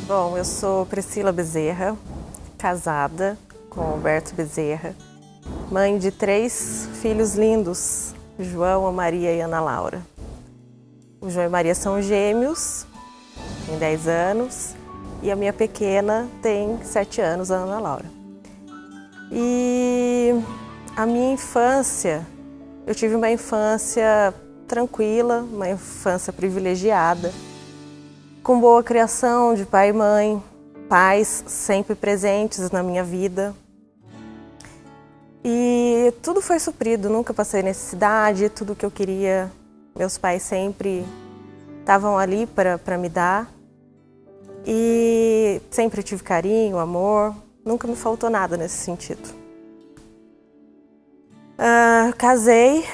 Bom, eu sou Priscila Bezerra, casada com Alberto Bezerra, mãe de 3 filhos lindos, João, a Maria e a Ana Laura. O João e a Maria são gêmeos, têm 10 anos, e a minha pequena tem 7 anos, a Ana Laura. E a minha infância, eu tive uma infância tranquila, uma infância privilegiada, com boa criação de pai e mãe, pais sempre presentes na minha vida. E tudo foi suprido, nunca passei necessidade, tudo que eu queria, meus pais sempre estavam ali para me dar. E sempre tive carinho, amor, nunca me faltou nada nesse sentido. Casei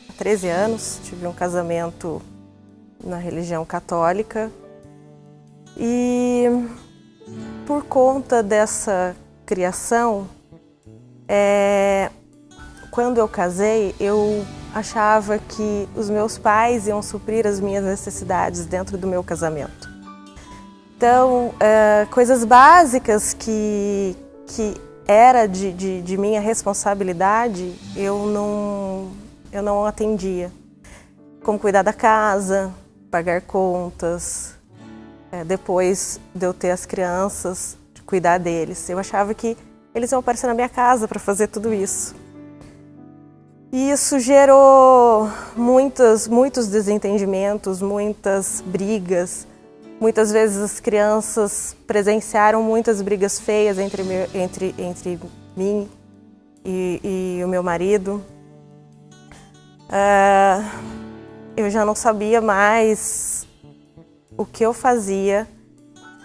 há 13 anos, tive um casamento na religião católica e por conta dessa criação, quando eu casei, eu achava que os meus pais iam suprir as minhas necessidades dentro do meu casamento. Então, coisas básicas que era de minha responsabilidade, eu não atendia. Como cuidar da casa, pagar contas, depois de eu ter as crianças, de cuidar deles. Eu achava que eles iam aparecer na minha casa para fazer tudo isso. E isso gerou muitos desentendimentos, muitas brigas. Muitas vezes as crianças presenciaram muitas brigas feias entre mim e o meu marido. Eu já não sabia mais o que eu fazia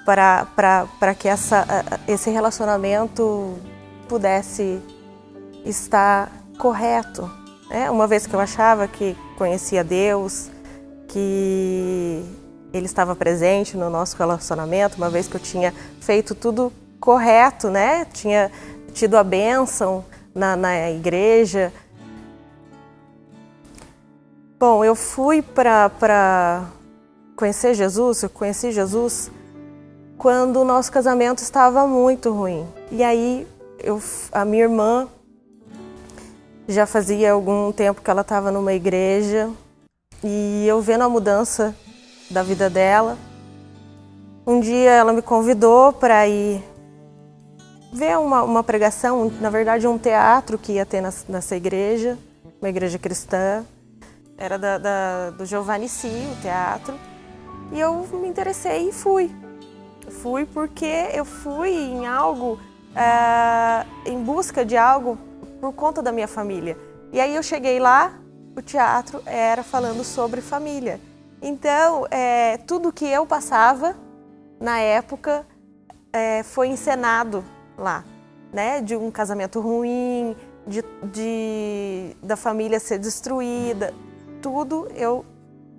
para que esse relacionamento pudesse estar correto. Uma vez que eu achava que conhecia Deus, que Ele estava presente no nosso relacionamento, uma vez que eu tinha feito tudo correto, né? Tinha tido a bênção na igreja. Bom, eu fui para conhecer Jesus, eu conheci Jesus quando o nosso casamento estava muito ruim. E aí, a minha irmã, já fazia algum tempo que ela estava numa igreja, e eu vendo a mudança da vida dela, um dia ela me convidou para ir ver uma pregação, na verdade um teatro que ia ter nessa igreja, uma igreja cristã. Era do Giovanni Si, o teatro, e eu me interessei e fui. Fui porque eu fui em algo, em busca de algo por conta da minha família. E aí eu cheguei lá, o teatro era falando sobre família. Então, tudo que eu passava na época foi encenado lá, né? De um casamento ruim, da família ser destruída. Tudo eu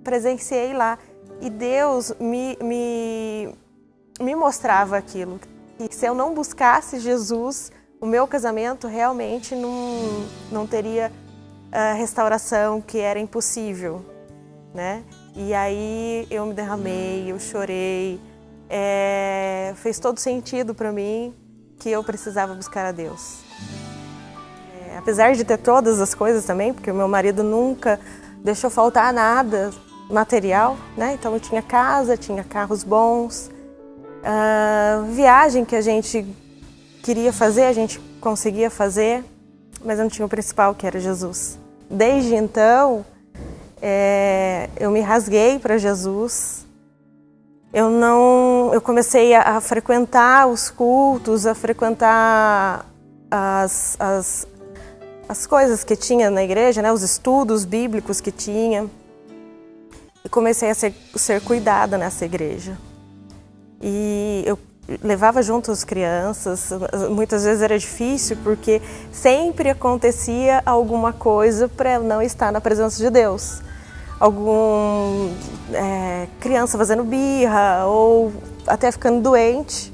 presenciei lá e Deus me mostrava aquilo. E se eu não buscasse Jesus, o meu casamento realmente não teria a restauração, que era impossível, né? E aí eu me derramei, eu chorei, fez todo sentido para mim que eu precisava buscar a Deus. Apesar de ter todas as coisas também, porque o meu marido nunca deixou faltar nada material, né? Então eu tinha casa, tinha carros bons, viagem que a gente queria fazer, a gente conseguia fazer, mas eu não tinha o principal, que era Jesus. Desde então, eu me rasguei para Jesus. Eu comecei a frequentar os cultos, a frequentar as coisas que tinha na igreja, né? Os estudos bíblicos que tinha. E comecei a ser cuidada nessa igreja. E eu levava junto as crianças, muitas vezes era difícil porque sempre acontecia alguma coisa para eu não estar na presença de Deus. Criança fazendo birra ou até ficando doente,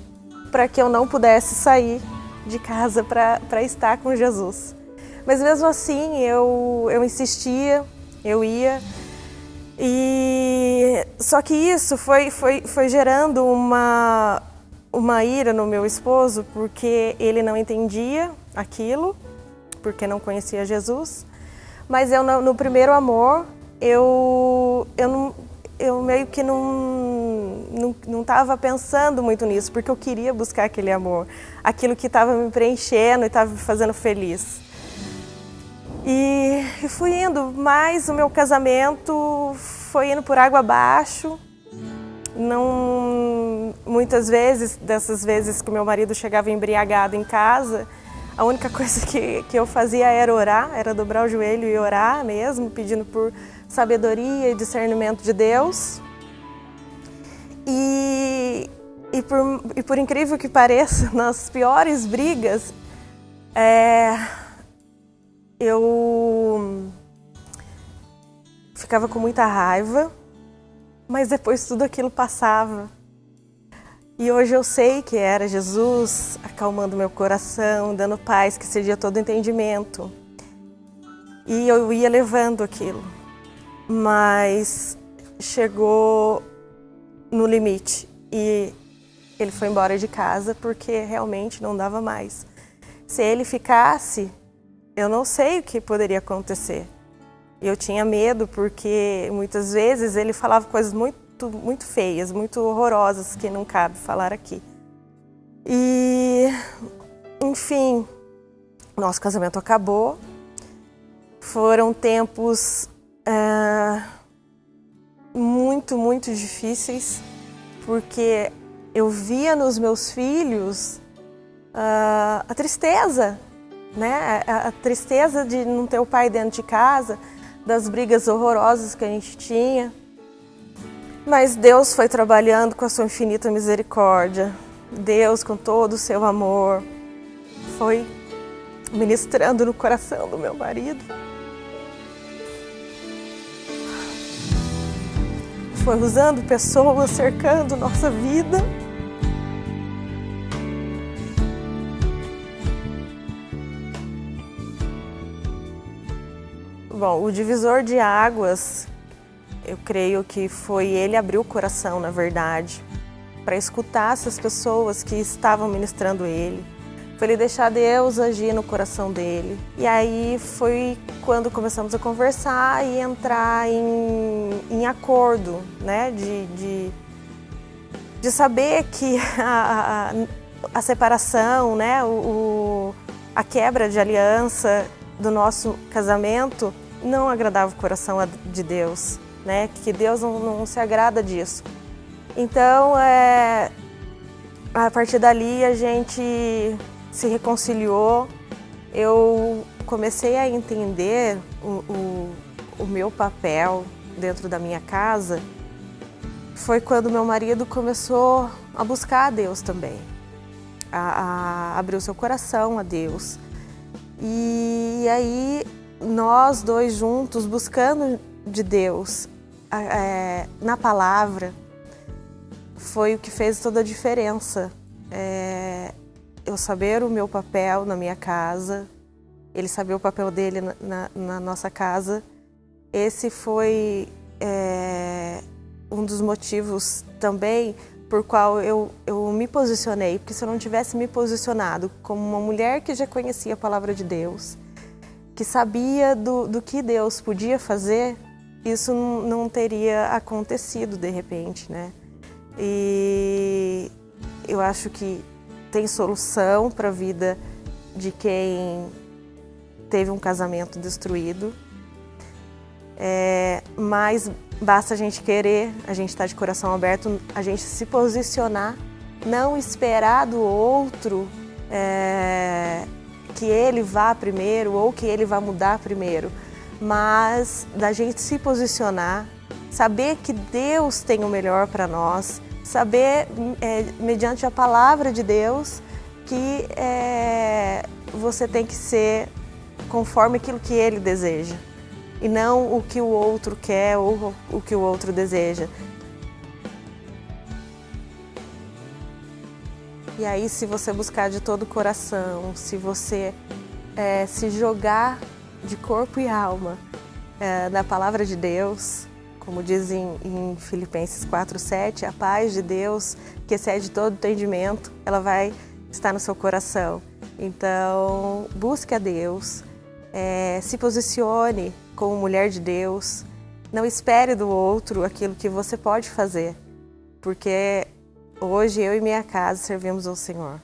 para que eu não pudesse sair de casa para estar com Jesus. Mas mesmo assim eu insistia, eu ia E só que isso foi gerando uma ira no meu esposo, porque ele não entendia aquilo, porque não conhecia Jesus. Mas eu, no primeiro amor, eu meio que não estava pensando muito nisso, porque eu queria buscar aquele amor, aquilo que estava me preenchendo e estava me fazendo feliz. E fui indo, mas o meu casamento foi indo por água abaixo. Não, muitas vezes, dessas vezes que o meu marido chegava embriagado em casa, a única coisa que eu fazia era orar, era dobrar o joelho e orar mesmo, pedindo por sabedoria e discernimento de Deus. E por incrível que pareça, nas piores brigas, eu ficava com muita raiva, mas depois tudo aquilo passava. E hoje eu sei que era Jesus acalmando meu coração, dando paz que excedia todo entendimento. E eu ia levando aquilo. Mas chegou no limite e ele foi embora de casa porque realmente não dava mais. Se ele ficasse, eu não sei o que poderia acontecer. Eu tinha medo porque muitas vezes ele falava coisas muito feias, muito horrorosas que não cabe falar aqui. E, enfim, nosso casamento acabou. Foram tempos muito difíceis, porque eu via nos meus filhos a tristeza, né? A tristeza de não ter o pai dentro de casa, das brigas horrorosas que a gente tinha. Mas Deus foi trabalhando com a sua infinita misericórdia. Deus, com todo o seu amor, foi ministrando no coração do meu marido. Foi usando pessoas, cercando nossa vida. Bom, o divisor de águas, eu creio que foi ele abrir o coração, na verdade, para escutar essas pessoas que estavam ministrando ele. Foi ele deixar Deus agir no coração dele. E aí foi quando começamos a conversar e entrar em acordo, né? De saber que a separação, né? A quebra de aliança do nosso casamento não agradava o coração de Deus, né? Que Deus não se agrada disso. Então, a partir dali a gente se reconciliou. Eu comecei a entender o meu papel dentro da minha casa. Foi quando meu marido começou a buscar a Deus também, a abrir o seu coração a Deus. E aí nós dois juntos, buscando de Deus na palavra, foi o que fez toda a diferença. Eu saber o meu papel na minha casa, ele saber o papel dele na nossa casa. Esse foi um dos motivos também por qual eu me posicionei, porque se eu não tivesse me posicionado como uma mulher que já conhecia a palavra de Deus, que sabia do que Deus podia fazer, isso não teria acontecido de repente, né? E eu acho que tem solução para a vida de quem teve um casamento destruído, mas basta a gente querer, a gente estar de coração aberto, a gente se posicionar, não esperar do outro que ele vá primeiro ou que ele vá mudar primeiro, mas da gente se posicionar, saber que Deus tem o melhor para nós, saber, mediante a palavra de Deus, que você tem que ser conforme aquilo que Ele deseja e não o que o outro quer ou o que o outro deseja. E aí, se você buscar de todo o coração, se você se jogar de corpo e alma na palavra de Deus, Como diz em Filipenses 4:7, a paz de Deus, que excede todo entendimento, ela vai estar no seu coração. Então, busque a Deus, se posicione como mulher de Deus, não espere do outro aquilo que você pode fazer, porque hoje eu e minha casa servimos ao Senhor.